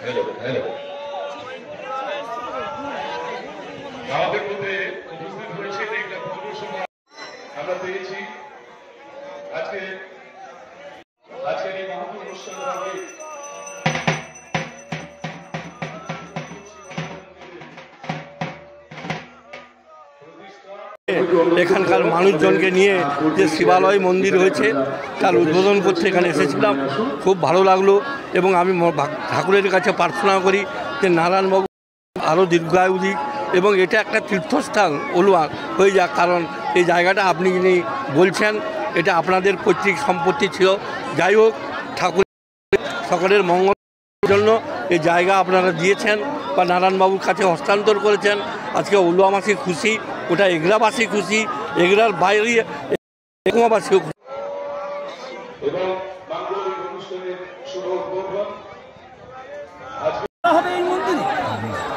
আমাদের মধ্যে উপস্থিত হয়েছে একটা পৌরসভা আমরা পেয়েছি আজকের এই মহৎ অনুষ্ঠানকে এখানকার মানুষজনকে নিয়ে যে শিবালয় মন্দির হয়েছে তার উদ্বোধন করতে এখানে এসেছিলাম। খুব ভালো লাগলো এবং আমি ঠাকুরের কাছে প্রার্থনা করি যে নারায়ণবাবু আরও দীর্ঘায়ু দিক এবং এটা একটা তীর্থস্থান অলুয়া হয়ে যাক, কারণ এই জায়গাটা আপনি যিনি বলছেন এটা আপনাদের পৈতৃক সম্পত্তি ছিল। যাই হোক, ঠাকুর সকলের মঙ্গলের জন্য এই জায়গা আপনারা দিয়েছেন বা নারায়ণবাবুর কাছে হস্তান্তর করেছেন। আজকে অলুয়াবাসী খুশি, ওটা এগরাবাসী খুশি, এগরার বাইরে একুমাবাসীও খুশি।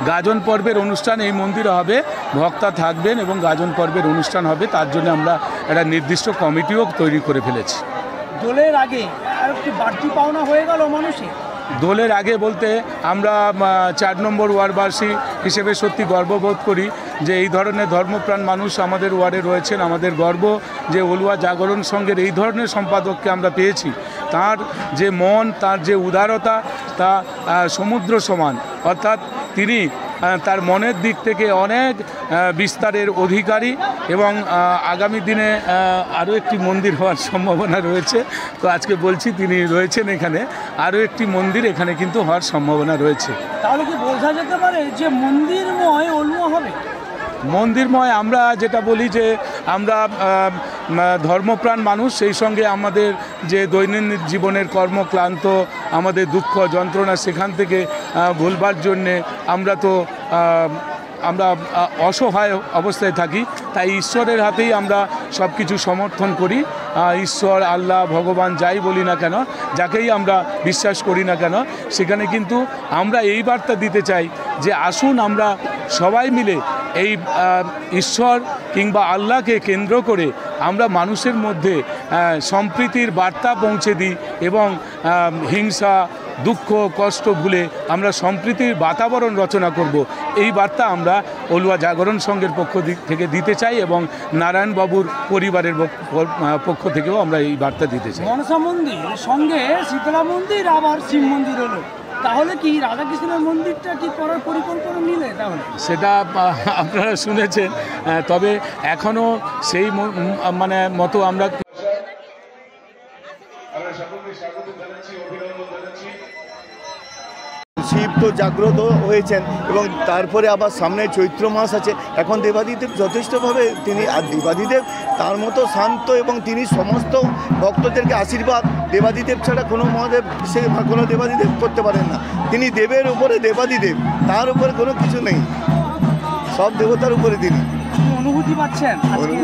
গাজন পর্বের অনুষ্ঠান এই মন্দিরে হবে, ভক্তা থাকবেন এবং গাজন পর্বের অনুষ্ঠান হবে। তার জন্য আমরা একটা নির্দিষ্ট কমিটিও তৈরি করে ফেলেছি। দোলের আগে একটু বাড়তি পাওনা হয়ে গেল মানুষের। দোলের আগে বলতে আমরা 4 নম্বর ওয়ার্ডবাসী হিসেবে সত্যি গর্ববোধ করি যে এই ধরনের ধর্মপ্রাণ মানুষ আমাদের ওয়ার্ডে রয়েছেন। আমাদের গর্ব যে অলুয়া জাগরণ সংঘের এই ধরনের সম্পাদককে আমরা পেয়েছি। তার যে মন, তার যে উদারতা, তা সমুদ্র সমান, অর্থাৎ তিনি তার মনের দিক থেকে অনেক বিস্তারের অধিকারী এবং আগামী দিনে আরও একটি মন্দির হওয়ার সম্ভাবনা রয়েছে। তো আজকে বলছি তিনি রয়েছেন এখানে, আরও একটি মন্দির এখানে কিন্তু হওয়ার সম্ভাবনা রয়েছে। তাহলে কি বোঝা যেতে পারে যে মন্দিরময় অলুয়া হবে? মন্দিরময় আমরা যেটা বলি যে আমরা ধর্মপ্রাণ মানুষ, সেই সঙ্গে আমাদের যে দৈনন্দিন জীবনের কর্মক্লান্ত, আমাদের দুঃখ যন্ত্রণা সেখান থেকে ভুলবার জন্যে আমরা অসহায় অবস্থায় থাকি। তাই ঈশ্বরের হাতেই আমরা সব কিছু সমর্থন করি। ঈশ্বর, আল্লাহ, ভগবান যাই বলি না কেন, যাকেই আমরা বিশ্বাস করি না কেন, সেখানে কিন্তু আমরা এই বার্তা দিতে চাই যে আসুন আমরা সবাই মিলে এই ঈশ্বর কিংবা আল্লাহকে কেন্দ্র করে আমরা মানুষের মধ্যে সম্প্রীতির বার্তা পৌঁছে দিই এবং হিংসা, দুঃখ, কষ্ট ভুলে আমরা সম্প্রীতির বাতাবরণ রচনা করব। এই বার্তা আমরা অলুয়া জাগরণ সংঘের পক্ষ থেকে দিতে চাই এবং নারায়ণবাবুর পরিবারের পক্ষ থেকেও আমরা এই বার্তা দিতে চাই। মনসা মন্দির সঙ্গে শীতলা মন্দির আবার শিব মন্দির হলো, তাহলে কি রাধাকৃষ্ণের মন্দিরটা কি করার পরিকল্পনা নিলে? তাহলে সেটা আপনারা শুনেছেন, তবে এখনও সেই মতো আমরা শিব তো জাগ্রত হয়েছেন এবং তারপরে আবার সামনে চৈত্র মাস আছে। এখন দেবাদিদেব যথেষ্টভাবে তিনি, আর দেবাদিদেব তার মতো শান্ত এবং তিনি সমস্ত ভক্তদেরকে আশীর্বাদ, দেবাদিদেব ছাড়া কোনো মহাদেব সে কোনো দেবাদিদেব করতে পারেন না। তিনি দেবের উপরে দেবাদিদেব, তার উপরে কোনো কিছু নেই, সব দেবতার উপরে তিনি। অনুভূতি পাচ্ছেন? আমি